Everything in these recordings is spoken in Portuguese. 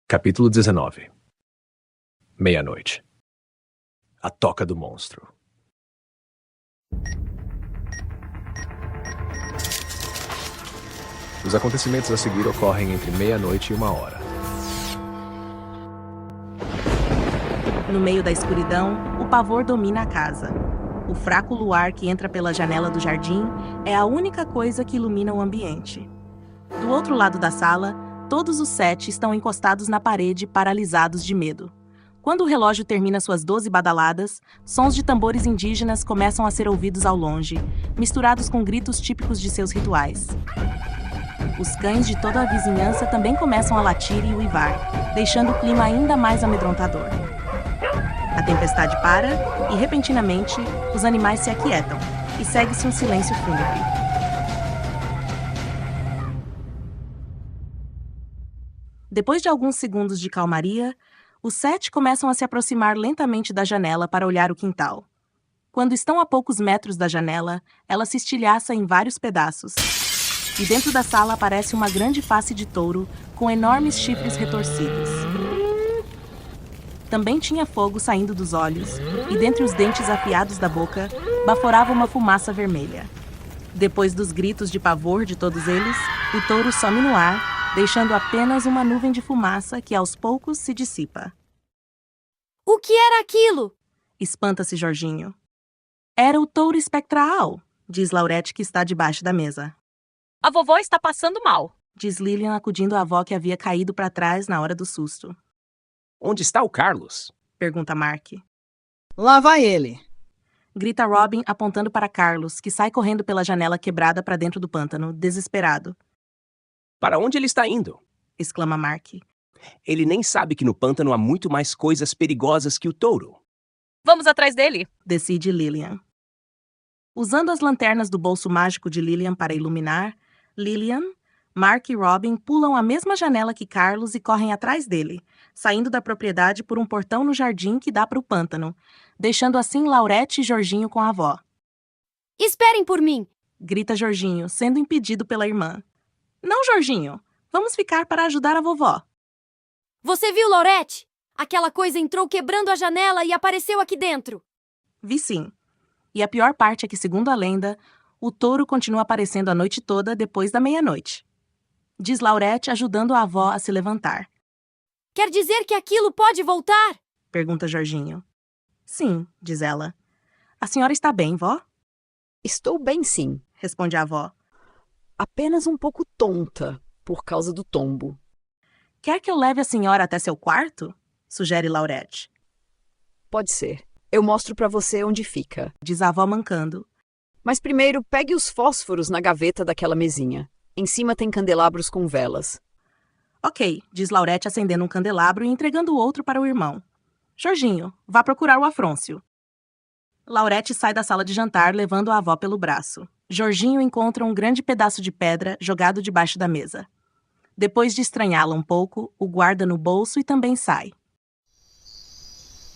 Capítulo 19. Meia-noite. A toca do monstro. Os acontecimentos a seguir ocorrem entre meia-noite e 1h. No meio da escuridão, o pavor domina a casa. O fraco luar que entra pela janela do jardim é a única coisa que ilumina o ambiente. Do outro lado da sala, todos os 7 estão encostados na parede, paralisados de medo. Quando o relógio termina suas 12 badaladas, sons de tambores indígenas começam a ser ouvidos ao longe, misturados com gritos típicos de seus rituais. Os cães de toda a vizinhança também começam a latir e uivar, deixando o clima ainda mais amedrontador. A tempestade para e, repentinamente, os animais se aquietam e segue-se um silêncio fúnebre. Depois de alguns segundos de calmaria, os 7 começam a se aproximar lentamente da janela para olhar o quintal. Quando estão a poucos metros da janela, ela se estilhaça em vários pedaços. E dentro da sala aparece uma grande face de touro com enormes chifres retorcidos. Também tinha fogo saindo dos olhos, e dentre os dentes afiados da boca, baforava uma fumaça vermelha. Depois dos gritos de pavor de todos eles, o touro some no ar, deixando apenas uma nuvem de fumaça que aos poucos se dissipa. O que era aquilo? Espanta-se Jorginho. Era o touro espectral, diz Laurette, que está debaixo da mesa. A vovó está passando mal, Diz Lilian, acudindo a avó que havia caído para trás na hora do susto. Onde está o Carlos? Pergunta Mark. Lá vai ele. Grita Robin, apontando para Carlos, que sai correndo pela janela quebrada para dentro do pântano, desesperado. Para onde ele está indo? Exclama Mark. Ele nem sabe que no pântano há muito mais coisas perigosas que o touro. vamos atrás dele. Decide Lilian. Usando as lanternas do bolso mágico de Lilian para iluminar, Lilian, Mark e Robin pulam a mesma janela que Carlos e correm atrás dele, saindo da propriedade por um portão no jardim que dá para o pântano, deixando assim Laurette e Jorginho com a avó. Esperem por mim! Grita Jorginho, sendo impedido pela irmã. Não, Jorginho! Vamos ficar para ajudar a vovó. Você viu, Laurette? Aquela coisa entrou quebrando a janela e apareceu aqui dentro. Vi sim. E a pior parte é que, segundo a lenda, o touro continua aparecendo a noite toda depois da meia-noite. Diz Laurette, ajudando a avó a se levantar. Quer dizer que aquilo pode voltar? Pergunta Jorginho. Sim, diz ela. A senhora está bem, vó? Estou bem, sim. Responde a avó. Apenas um pouco tonta, por causa do tombo. Quer que eu leve a senhora até seu quarto? Sugere Laurette. Pode ser. Eu mostro pra você onde fica. Diz a avó mancando. Mas primeiro, pegue os fósforos na gaveta daquela mesinha. Em cima tem candelabros com velas. Ok, diz Laurette, acendendo um candelabro e entregando o outro para o irmão. Jorginho, vá procurar o Afrôncio. Laurette sai da sala de jantar, levando a avó pelo braço. Jorginho encontra um grande pedaço de pedra jogado debaixo da mesa. Depois de estranhá-la um pouco, o guarda no bolso e também sai.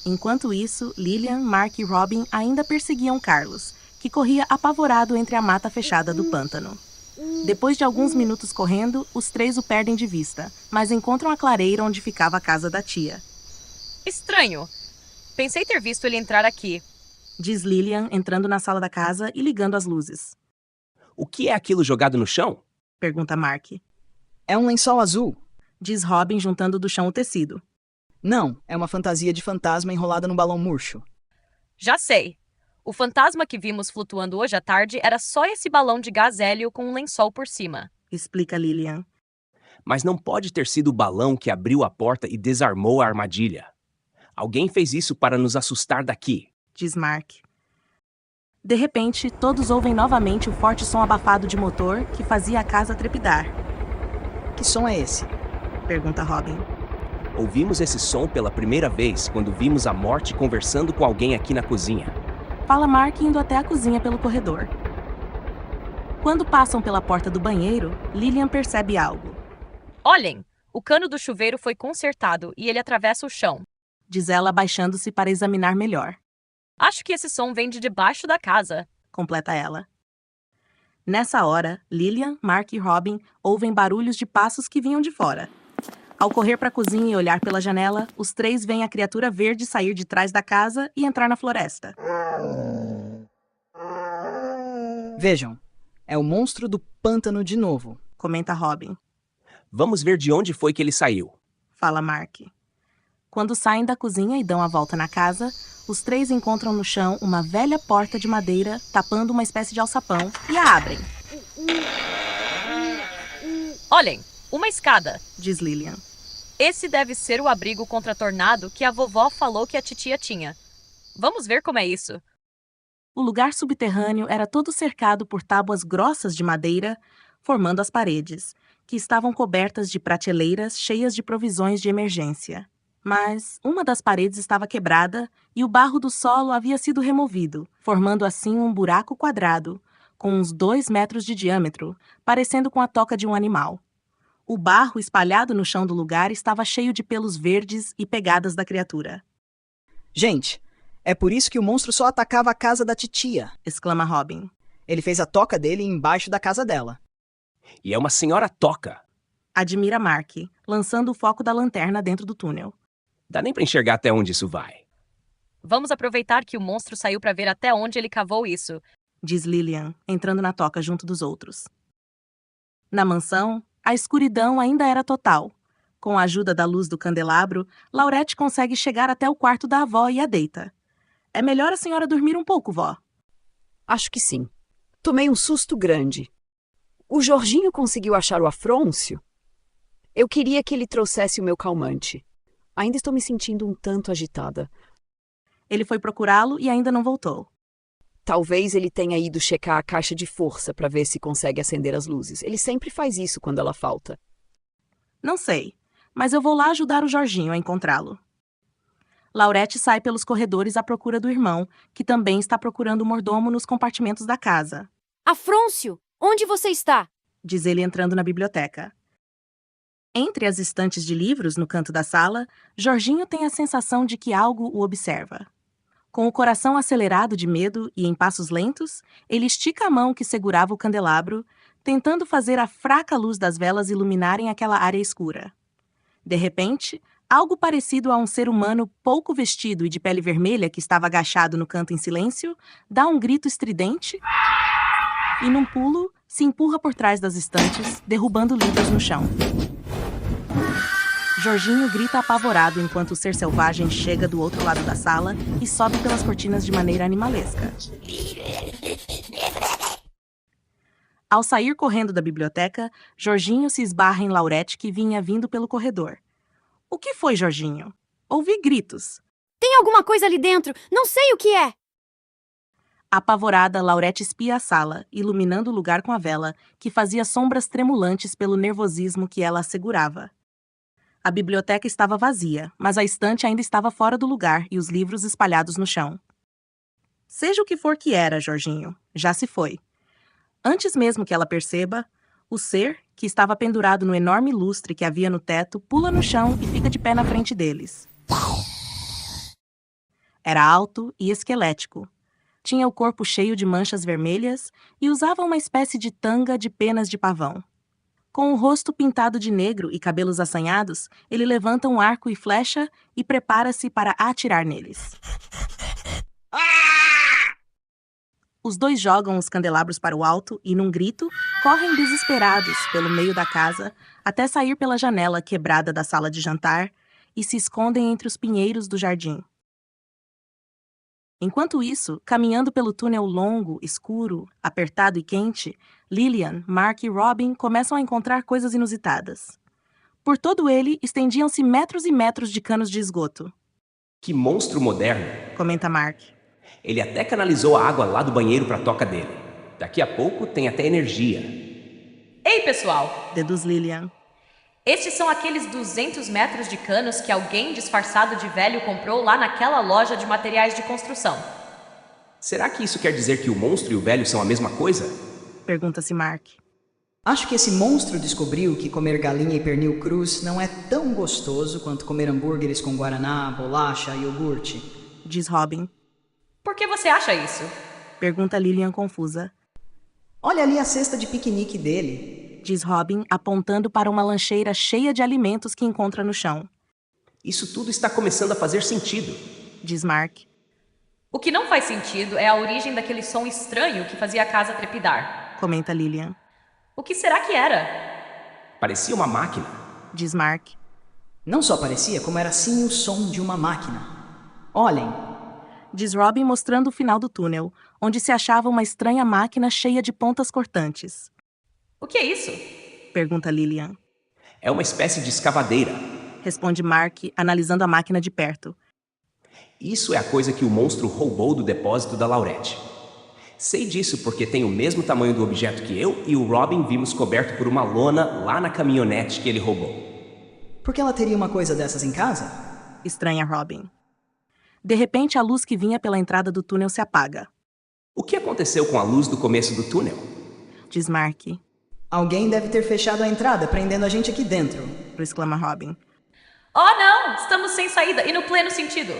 Enquanto isso, Lilian, Mark e Robin ainda perseguiam Carlos, que corria apavorado entre a mata fechada do pântano. Depois de alguns minutos correndo, os 3 o perdem de vista, mas encontram a clareira onde ficava a casa da tia. Estranho. Pensei ter visto ele entrar aqui. Diz Lilian, entrando na sala da casa e ligando as luzes. O que é aquilo jogado no chão? Pergunta Mark. É um lençol azul. Diz Robin, juntando do chão o tecido. Não, é uma fantasia de fantasma enrolada num balão murcho. Já sei. O fantasma que vimos flutuando hoje à tarde era só esse balão de gás hélio com um lençol por cima. Explica Lilian. Mas não pode ter sido o balão que abriu a porta e desarmou a armadilha. Alguém fez isso para nos assustar daqui. Diz Mark. De repente, todos ouvem novamente o forte som abafado de motor que fazia a casa trepidar. Que som é esse? Pergunta Robin. Ouvimos esse som pela primeira vez quando vimos a morte conversando com alguém aqui na cozinha. Fala Mark indo até a cozinha pelo corredor. Quando passam pela porta do banheiro, Lilian percebe algo. Olhem, o cano do chuveiro foi consertado e ele atravessa o chão. Diz ela, abaixando-se para examinar melhor. Acho que esse som vem de debaixo da casa. Completa ela. Nessa hora, Lilian, Mark e Robin ouvem barulhos de passos que vinham de fora. Ao correr para a cozinha e olhar pela janela, os três veem a criatura verde sair de trás da casa e entrar na floresta. Vejam, é o monstro do pântano de novo. Comenta Robin. Vamos ver de onde foi que ele saiu. Fala Mark. Quando saem da cozinha e dão a volta na casa, os três encontram no chão uma velha porta de madeira tapando uma espécie de alçapão e a abrem. Olhem, uma escada. Diz Lillian. Esse deve ser o abrigo contra tornado que a vovó falou que a titia tinha. Vamos ver como é isso. O lugar subterrâneo era todo cercado por tábuas grossas de madeira, formando as paredes, que estavam cobertas de prateleiras cheias de provisões de emergência. Mas uma das paredes estava quebrada e o barro do solo havia sido removido, formando assim um buraco quadrado, com uns 2 metros de diâmetro, parecendo com a toca de um animal. O barro espalhado no chão do lugar estava cheio de pelos verdes e pegadas da criatura. Gente, é por isso que o monstro só atacava a casa da titia. Exclama Robin. Ele fez a toca dele embaixo da casa dela. E é uma senhora toca. Admira Mark, lançando o foco da lanterna dentro do túnel. Dá nem pra enxergar até onde isso vai. Vamos aproveitar que o monstro saiu para ver até onde ele cavou isso. Diz Lillian, entrando na toca junto dos outros. Na mansão, a escuridão ainda era total. Com a ajuda da luz do candelabro, Laurette consegue chegar até o quarto da avó e a deita. É melhor a senhora dormir um pouco, vó. Acho que sim. Tomei um susto grande. O Jorginho conseguiu achar o Afrôncio? Eu queria que ele trouxesse o meu calmante. Ainda estou me sentindo um tanto agitada. Ele foi procurá-lo e ainda não voltou. Talvez ele tenha ido checar a caixa de força para ver se consegue acender as luzes. Ele sempre faz isso quando ela falta. Não sei, mas eu vou lá ajudar o Jorginho a encontrá-lo. Laurette sai pelos corredores à procura do irmão, que também está procurando o mordomo nos compartimentos da casa. Afrôncio, onde você está? Diz ele entrando na biblioteca. Entre as estantes de livros no canto da sala, Jorginho tem a sensação de que algo o observa. Com o coração acelerado de medo e em passos lentos, ele estica a mão que segurava o candelabro, tentando fazer a fraca luz das velas iluminarem aquela área escura. De repente, algo parecido a um ser humano pouco vestido e de pele vermelha que estava agachado no canto em silêncio, dá um grito estridente e, num pulo, se empurra por trás das estantes, derrubando livros no chão. Jorginho grita apavorado enquanto o ser selvagem chega do outro lado da sala e sobe pelas cortinas de maneira animalesca. Ao sair correndo da biblioteca, Jorginho se esbarra em Laurette, que vinha vindo pelo corredor. O que foi, Jorginho? Ouvi gritos. Tem alguma coisa ali dentro, não sei o que é. Apavorada, Laurette espia a sala, iluminando o lugar com a vela, que fazia sombras tremulantes pelo nervosismo que ela assegurava. A biblioteca estava vazia, mas a estante ainda estava fora do lugar e os livros espalhados no chão. Seja o que for que era, Jorginho, já se foi. Antes mesmo que ela perceba, o ser, que estava pendurado no enorme lustre que havia no teto, pula no chão e fica de pé na frente deles. Era alto e esquelético. Tinha o corpo cheio de manchas vermelhas e usava uma espécie de tanga de penas de pavão. Com o rosto pintado de negro e cabelos assanhados, ele levanta um arco e flecha e prepara-se para atirar neles. Os dois jogam os candelabros para o alto e, num grito, correm desesperados pelo meio da casa até sair pela janela quebrada da sala de jantar e se escondem entre os pinheiros do jardim. Enquanto isso, caminhando pelo túnel longo, escuro, apertado e quente, Lillian, Mark e Robin começam a encontrar coisas inusitadas. Por todo ele, estendiam-se metros e metros de canos de esgoto. Que monstro moderno. Comenta Mark. Ele até canalizou a água lá do banheiro pra toca dele. Daqui a pouco tem até energia. Ei, pessoal! Deduz Lillian. Estes são aqueles 200 metros de canos que alguém disfarçado de velho comprou lá naquela loja de materiais de construção. Será que isso quer dizer que o monstro e o velho são a mesma coisa? Pergunta-se Mark. Acho que esse monstro descobriu que comer galinha e pernil crus não é tão gostoso quanto comer hambúrgueres com guaraná, bolacha e iogurte. Diz Robin. Por que você acha isso? Pergunta Lillian confusa. Olha ali a cesta de piquenique dele. diz Robin, apontando para uma lancheira cheia de alimentos que encontra no chão. Isso tudo está começando a fazer sentido. Diz Mark. O que não faz sentido é a origem daquele som estranho que fazia a casa trepidar. Comenta Lillian. O que será que era? Parecia uma máquina. Diz Mark. Não só parecia, como era sim o som de uma máquina. Olhem, Diz Robin, mostrando o final do túnel, onde se achava uma estranha máquina cheia de pontas cortantes. O que é isso? Pergunta Lillian. É uma espécie de escavadeira. Responde Mark, analisando a máquina de perto. Isso é a coisa que o monstro roubou do depósito da Laurette. Sei disso porque tem o mesmo tamanho do objeto que eu e o Robin vimos coberto por uma lona lá na caminhonete que ele roubou. por que ela teria uma coisa dessas em casa? Estranha Robin. De repente, a luz que vinha pela entrada do túnel se apaga. O que aconteceu com a luz do começo do túnel? Diz Mark. Alguém deve ter fechado a entrada, prendendo a gente aqui dentro. Exclama Robin. Oh, não! Estamos sem saída e no pleno sentido.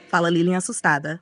Fala Lillian assustada.